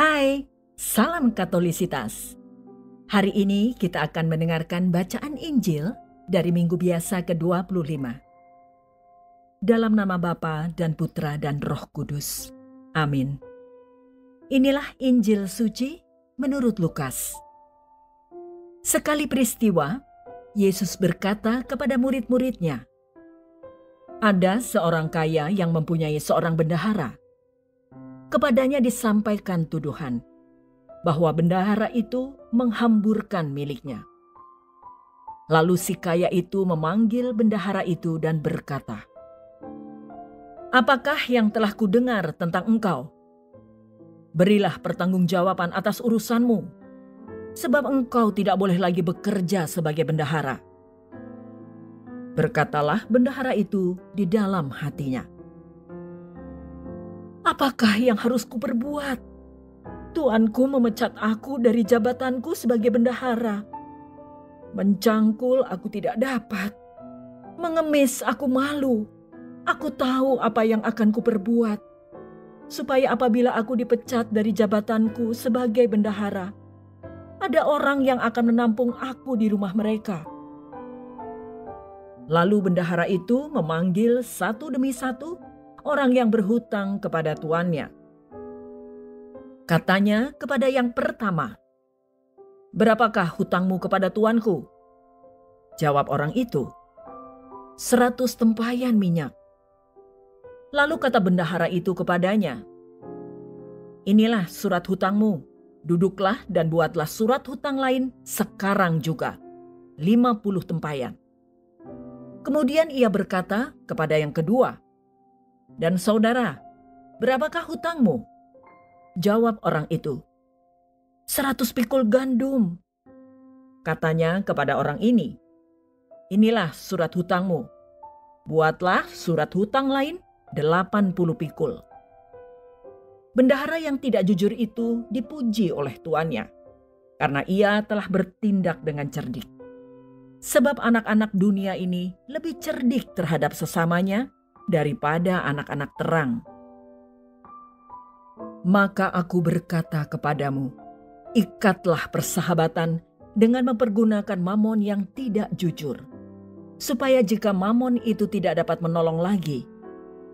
Hai, salam Katolisitas. Hari ini kita akan mendengarkan bacaan Injil dari Minggu Biasa ke-25. Dalam nama Bapa dan Putra dan Roh Kudus. Amin. Inilah Injil suci menurut Lukas. Sekali peristiwa, Yesus berkata kepada murid-muridnya, "Ada seorang kaya yang mempunyai seorang bendahara. Kepadanya disampaikan tuduhan bahwa bendahara itu menghamburkan miliknya. Lalu si kaya itu memanggil bendahara itu dan berkata, 'Apakah yang telah kudengar tentang engkau? Berilah pertanggungjawaban atas urusanmu, sebab engkau tidak boleh lagi bekerja sebagai bendahara.' Berkatalah bendahara itu di dalam hatinya, 'Apakah yang harus kuperbuat? Tuanku memecat aku dari jabatanku sebagai bendahara. Mencangkul aku tidak dapat. Mengemis aku malu. Aku tahu apa yang akan kuperbuat, supaya apabila aku dipecat dari jabatanku sebagai bendahara, ada orang yang akan menampung aku di rumah mereka.' Lalu bendahara itu memanggil satu demi satu orang yang berhutang kepada tuannya. Katanya kepada yang pertama, 'Berapakah hutangmu kepada tuanku?' Jawab orang itu, 100 tempayan minyak. Lalu kata bendahara itu kepadanya, 'Inilah surat hutangmu. Duduklah dan buatlah surat hutang lain sekarang juga, 50 tempayan.' Kemudian ia berkata kepada yang kedua, 'Dan saudara, berapakah hutangmu?' Jawab orang itu, 100 pikul gandum. Katanya kepada orang ini, 'Inilah surat hutangmu. Buatlah surat hutang lain 80 pikul.' Bendahara yang tidak jujur itu dipuji oleh tuannya, karena ia telah bertindak dengan cerdik. Sebab anak-anak dunia ini lebih cerdik terhadap sesamanya daripada anak-anak terang. Maka aku berkata kepadamu, ikatlah persahabatan dengan mempergunakan mamon yang tidak jujur, supaya jika mamon itu tidak dapat menolong lagi,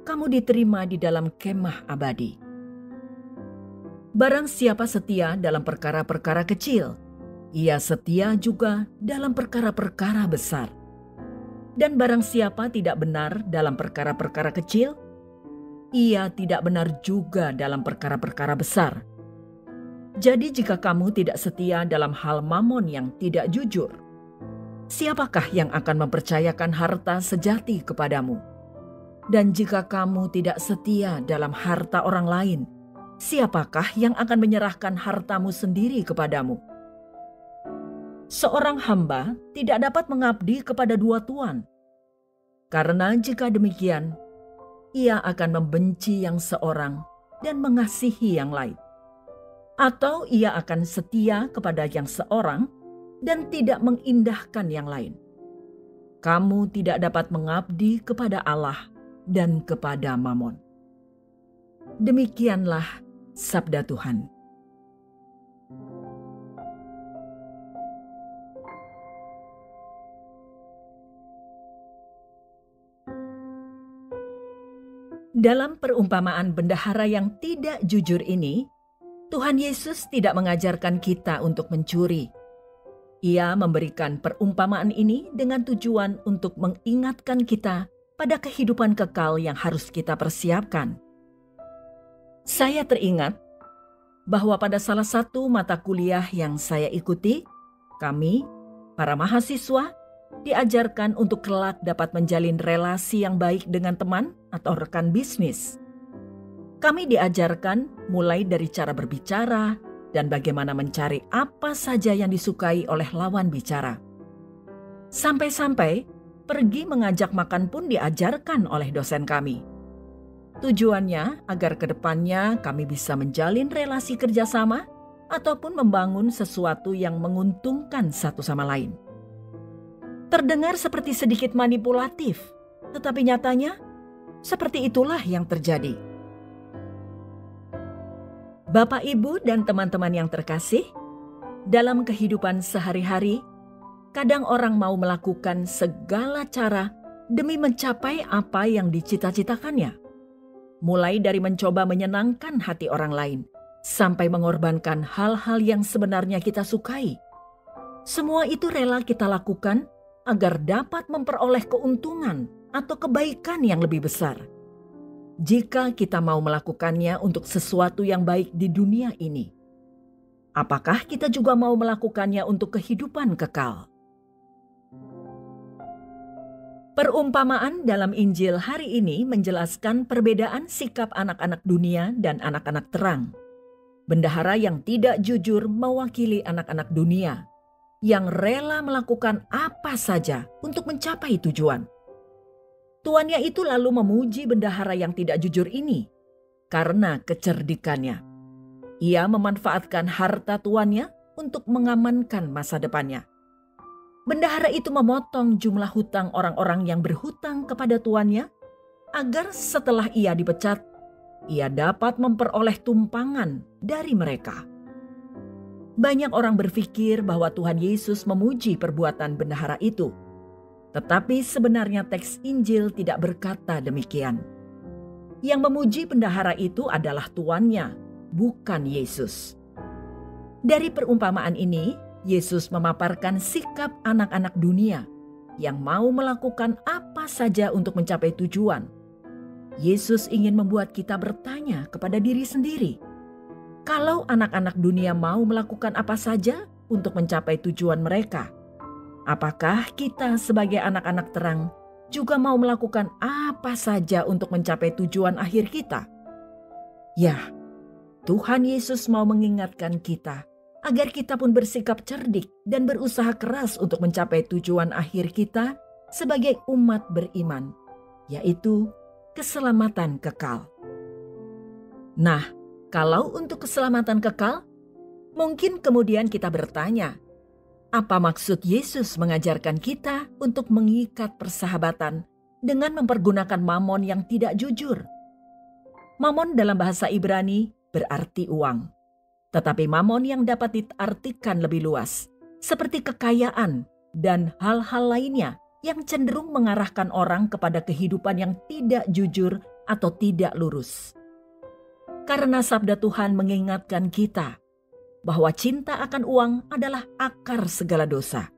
kamu diterima di dalam kemah abadi. Barang siapa setia dalam perkara-perkara kecil, ia setia juga dalam perkara-perkara besar. Dan barang siapa tidak benar dalam perkara-perkara kecil, ia tidak benar juga dalam perkara-perkara besar. Jadi jika kamu tidak setia dalam hal mamon yang tidak jujur, siapakah yang akan mempercayakan harta sejati kepadamu? Dan jika kamu tidak setia dalam harta orang lain, siapakah yang akan menyerahkan hartamu sendiri kepadamu? Seorang hamba tidak dapat mengabdi kepada dua tuan, karena jika demikian, ia akan membenci yang seorang dan mengasihi yang lain. Atau ia akan setia kepada yang seorang dan tidak mengindahkan yang lain. Kamu tidak dapat mengabdi kepada Allah dan kepada Mamon. Demikianlah sabda Tuhan. Dalam perumpamaan bendahara yang tidak jujur ini, Tuhan Yesus tidak mengajarkan kita untuk mencuri. Ia memberikan perumpamaan ini dengan tujuan untuk mengingatkan kita pada kehidupan kekal yang harus kita persiapkan. Saya teringat bahwa pada salah satu mata kuliah yang saya ikuti, kami, para mahasiswa, diajarkan untuk kelak dapat menjalin relasi yang baik dengan teman atau rekan bisnis. Kami diajarkan mulai dari cara berbicara dan bagaimana mencari apa saja yang disukai oleh lawan bicara. Sampai-sampai pergi mengajak makan pun diajarkan oleh dosen kami. Tujuannya agar ke depannya kami bisa menjalin relasi kerjasama ataupun membangun sesuatu yang menguntungkan satu sama lain. Terdengar seperti sedikit manipulatif, tetapi nyatanya seperti itulah yang terjadi. Bapak, Ibu, dan teman-teman yang terkasih, dalam kehidupan sehari-hari, kadang orang mau melakukan segala cara demi mencapai apa yang dicita-citakannya. Mulai dari mencoba menyenangkan hati orang lain, sampai mengorbankan hal-hal yang sebenarnya kita sukai. Semua itu rela kita lakukan agar dapat memperoleh keuntungan atau kebaikan yang lebih besar. Jika kita mau melakukannya untuk sesuatu yang baik di dunia ini, apakah kita juga mau melakukannya untuk kehidupan kekal? Perumpamaan dalam Injil hari ini menjelaskan perbedaan sikap anak-anak dunia dan anak-anak terang. Bendahara yang tidak jujur mewakili anak-anak dunia, yang rela melakukan apa saja untuk mencapai tujuan. Tuannya itu lalu memuji bendahara yang tidak jujur ini karena kecerdikannya. Ia memanfaatkan harta tuannya untuk mengamankan masa depannya. Bendahara itu memotong jumlah hutang orang-orang yang berhutang kepada tuannya agar setelah ia dipecat, ia dapat memperoleh tumpangan dari mereka. Banyak orang berpikir bahwa Tuhan Yesus memuji perbuatan bendahara itu. Tetapi sebenarnya teks Injil tidak berkata demikian. Yang memuji bendahara itu adalah tuannya, bukan Yesus. Dari perumpamaan ini, Yesus memaparkan sikap anak-anak dunia yang mau melakukan apa saja untuk mencapai tujuan. Yesus ingin membuat kita bertanya kepada diri sendiri, kalau anak-anak dunia mau melakukan apa saja untuk mencapai tujuan mereka, apakah kita sebagai anak-anak terang juga mau melakukan apa saja untuk mencapai tujuan akhir kita? Ya, Tuhan Yesus mau mengingatkan kita agar kita pun bersikap cerdik dan berusaha keras untuk mencapai tujuan akhir kita sebagai umat beriman, yaitu keselamatan kekal. Nah, kalau untuk keselamatan kekal, mungkin kemudian kita bertanya, apa maksud Yesus mengajarkan kita untuk mengikat persahabatan dengan mempergunakan mamon yang tidak jujur? Mamon dalam bahasa Ibrani berarti uang. Tetapi mamon yang dapat diartikan lebih luas, seperti kekayaan dan hal-hal lainnya yang cenderung mengarahkan orang kepada kehidupan yang tidak jujur atau tidak lurus. Karena sabda Tuhan mengingatkan kita bahwa cinta akan uang adalah akar segala dosa,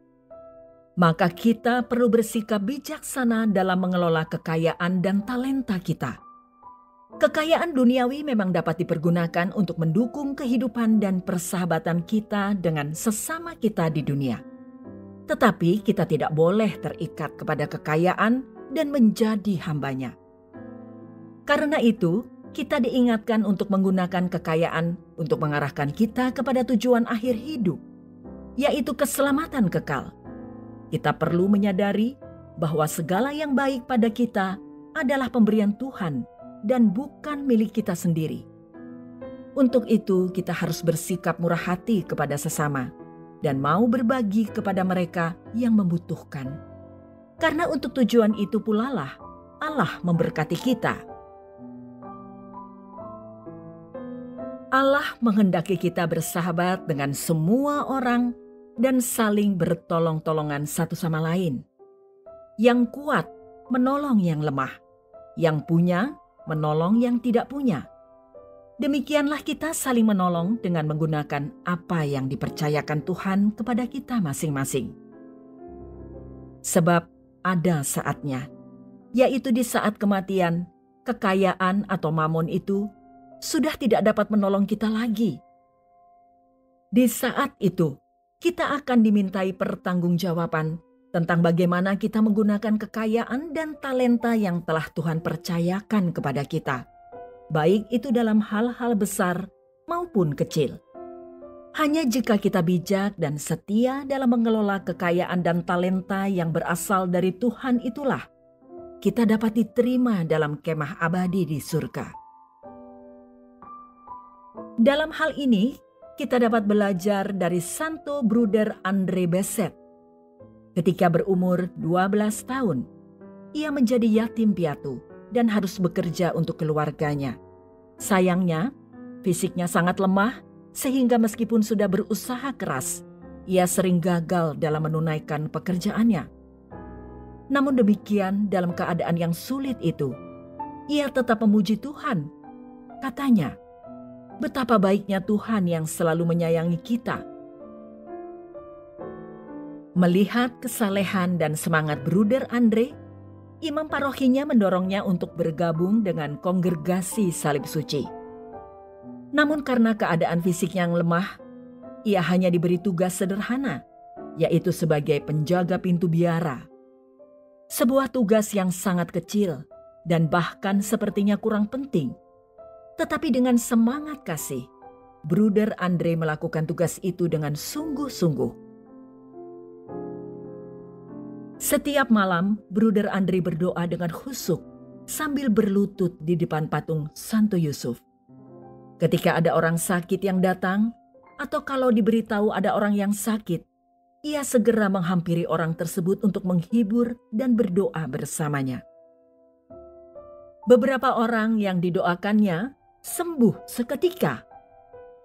maka kita perlu bersikap bijaksana dalam mengelola kekayaan dan talenta kita. Kekayaan duniawi memang dapat dipergunakan untuk mendukung kehidupan dan persahabatan kita dengan sesama kita di dunia. Tetapi kita tidak boleh terikat kepada kekayaan dan menjadi hambanya. Karena itu, kita diingatkan untuk menggunakan kekayaan untuk mengarahkan kita kepada tujuan akhir hidup, yaitu keselamatan kekal. Kita perlu menyadari bahwa segala yang baik pada kita adalah pemberian Tuhan dan bukan milik kita sendiri. Untuk itu, kita harus bersikap murah hati kepada sesama dan mau berbagi kepada mereka yang membutuhkan. Karena untuk tujuan itu pula lah Allah memberkati kita. Allah menghendaki kita bersahabat dengan semua orang dan saling bertolong-tolongan satu sama lain. Yang kuat menolong yang lemah, yang punya menolong yang tidak punya. Demikianlah kita saling menolong dengan menggunakan apa yang dipercayakan Tuhan kepada kita masing-masing. Sebab ada saatnya, yaitu di saat kematian, kekayaan atau mamon itu sudah tidak dapat menolong kita lagi. Di saat itu, kita akan dimintai pertanggungjawaban tentang bagaimana kita menggunakan kekayaan dan talenta yang telah Tuhan percayakan kepada kita, baik itu dalam hal-hal besar maupun kecil. Hanya jika kita bijak dan setia dalam mengelola kekayaan dan talenta yang berasal dari Tuhan itulah kita dapat diterima dalam kemah abadi di surga. Dalam hal ini, kita dapat belajar dari Santo Bruder Andre Bessette. Ketika berumur 12 tahun, ia menjadi yatim piatu dan harus bekerja untuk keluarganya. Sayangnya, Fisiknya sangat lemah, sehingga meskipun sudah berusaha keras, ia sering gagal dalam menunaikan pekerjaannya. Namun demikian, dalam keadaan yang sulit itu, ia tetap memuji Tuhan. Katanya, betapa baiknya Tuhan yang selalu menyayangi kita. Melihat kesalehan dan semangat Bruder Andre, imam parokinya mendorongnya untuk bergabung dengan kongregasi Salib Suci. Namun karena keadaan fisiknya yang lemah, ia hanya diberi tugas sederhana, yaitu sebagai penjaga pintu biara. Sebuah tugas yang sangat kecil dan bahkan sepertinya kurang penting. Tetapi dengan semangat kasih, Bruder Andre melakukan tugas itu dengan sungguh-sungguh. Setiap malam, Bruder Andre berdoa dengan khusyuk sambil berlutut di depan patung Santo Yusuf. Ketika ada orang sakit yang datang, atau kalau diberitahu ada orang yang sakit, ia segera menghampiri orang tersebut untuk menghibur dan berdoa bersamanya. Beberapa orang yang didoakannya sembuh seketika.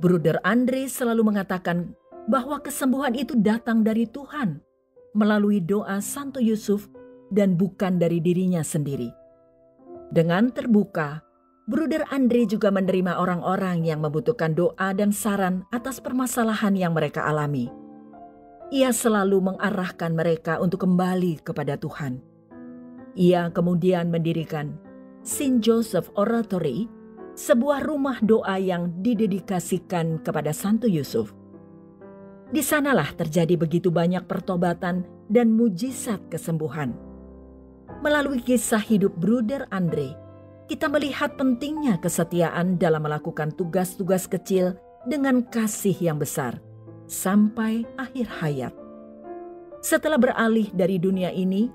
Bruder Andre selalu mengatakan bahwa kesembuhan itu datang dari Tuhan melalui doa Santo Yusuf dan bukan dari dirinya sendiri. Dengan terbuka, Bruder Andre juga menerima orang-orang yang membutuhkan doa dan saran atas permasalahan yang mereka alami. Ia selalu mengarahkan mereka untuk kembali kepada Tuhan. Ia kemudian mendirikan Saint Joseph Oratory, sebuah rumah doa yang didedikasikan kepada Santo Yusuf. Di sanalah terjadi begitu banyak pertobatan dan mujizat kesembuhan. Melalui kisah hidup Bruder Andre, kita melihat pentingnya kesetiaan dalam melakukan tugas-tugas kecil dengan kasih yang besar sampai akhir hayat. Setelah beralih dari dunia ini,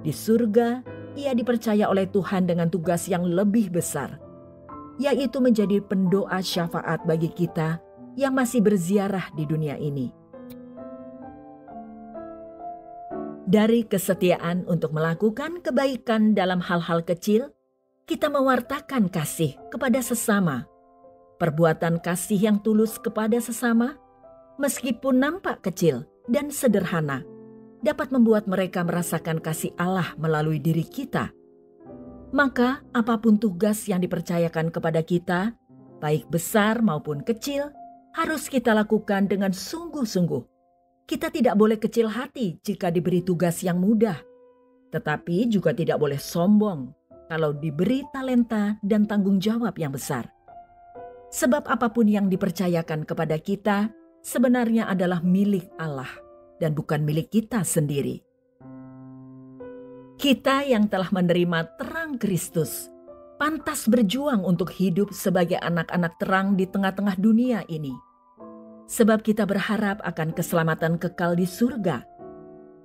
di surga ia dipercaya oleh Tuhan dengan tugas yang lebih besar, yaitu menjadi pendoa syafaat bagi kita yang masih berziarah di dunia ini. Dari kesetiaan untuk melakukan kebaikan dalam hal-hal kecil, kita mewartakan kasih kepada sesama. Perbuatan kasih yang tulus kepada sesama, meskipun nampak kecil dan sederhana, dapat membuat mereka merasakan kasih Allah melalui diri kita. Maka apapun tugas yang dipercayakan kepada kita, baik besar maupun kecil, harus kita lakukan dengan sungguh-sungguh. Kita tidak boleh kecil hati jika diberi tugas yang mudah, tetapi juga tidak boleh sombong kalau diberi talenta dan tanggung jawab yang besar. Sebab apapun yang dipercayakan kepada kita sebenarnya adalah milik Allah dan bukan milik kita sendiri. Kita yang telah menerima terang Kristus, pantas berjuang untuk hidup sebagai anak-anak terang di tengah-tengah dunia ini. Sebab kita berharap akan keselamatan kekal di surga.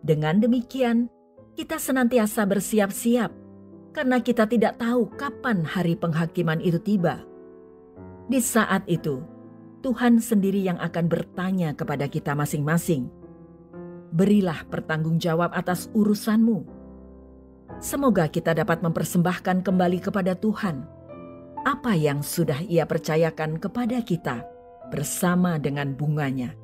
Dengan demikian, kita senantiasa bersiap-siap, karena kita tidak tahu kapan hari penghakiman itu tiba. Di saat itu, Tuhan sendiri yang akan bertanya kepada kita masing-masing, "Berilah pertanggung jawab atas urusanmu." Semoga kita dapat mempersembahkan kembali kepada Tuhan apa yang sudah Ia percayakan kepada kita bersama dengan bunganya,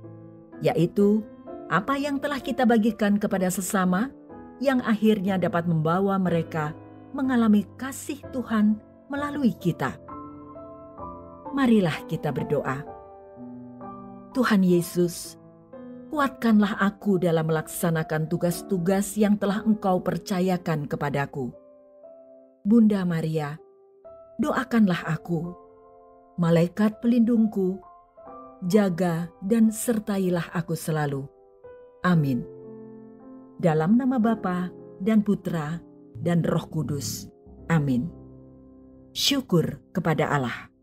yaitu apa yang telah kita bagikan kepada sesama yang akhirnya dapat membawa mereka mengalami kasih Tuhan melalui kita. Marilah kita berdoa. Tuhan Yesus, kuatkanlah aku dalam melaksanakan tugas-tugas yang telah Engkau percayakan kepadaku. Bunda Maria, doakanlah aku. Malaikat pelindungku, jaga dan sertailah aku selalu. Amin. Dalam nama Bapa dan Putra dan Roh Kudus. Amin. Syukur kepada Allah.